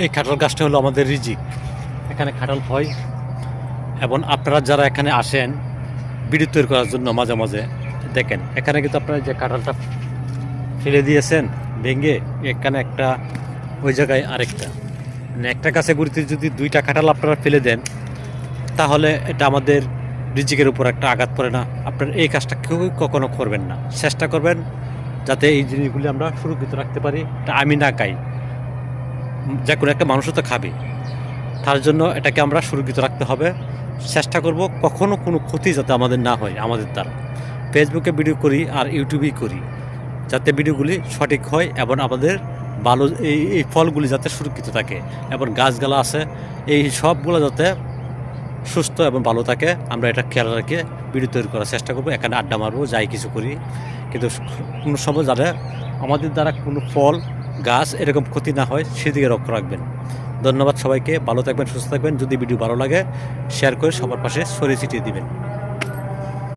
এই কাঁঠাল গাছটা হলো আমাদের রিজিক। এখানে কাঁঠাল হয় এবং আপনারা যারা এখানে আসেন ভিডিও তৈরি করার জন্য মাঝে মাঝে দেখেন, এখানে কিন্তু আপনারা যে কাঁঠালটা ফেলে দিয়েছেন ভেঙে, এখানে একটা, ওই জায়গায় আরেকটা, মানে একটা গাছে গুড়িতে যদি দুইটা কাঁঠাল আপনারা ফেলে দেন তাহলে এটা আমাদের রিজিকের উপর একটা আঘাত পড়ে না? আপনার এই কাজটা কেউ কখনো করবেন না। চেষ্টা করবেন যাতে এই জিনিসগুলি আমরা সুরক্ষিত রাখতে পারি। এটা আমি না খাই, যে কোনো একটা মানুষও তো খাবে, তার জন্য এটাকে আমরা সুরক্ষিত রাখতে হবে। চেষ্টা করব কখনো কোনো ক্ষতি যাতে আমাদের না হয় আমাদের দ্বারা। ফেসবুকে ভিডিও করি আর ইউটিউবেই করি, যাতে ভিডিওগুলি সঠিক হয় এবং আমাদের ভালো এই ফলগুলি যাতে সুরক্ষিত থাকে এবং গাছগালা আছে এই সবগুলো যাতে সুস্থ এবং ভালো থাকে, আমরা এটা খেয়াল রেখে ভিডিও তৈরি করার চেষ্টা করবো। এখানে আড্ডা মারবো, যাই কিছু করি, কিন্তু কোনো সময় যাতে আমাদের দ্বারা কোনো ফল গাছ এরকম ক্ষতি না হয় সেদিকে লক্ষ্য রাখবেন। ধন্যবাদ সবাইকে, ভালো থাকবেন, সুস্থ থাকবেন। যদি ভিডিও ভালো লাগে শেয়ার করে সবার পাশে ছড়িয়ে ছিটিয়ে দিবেন।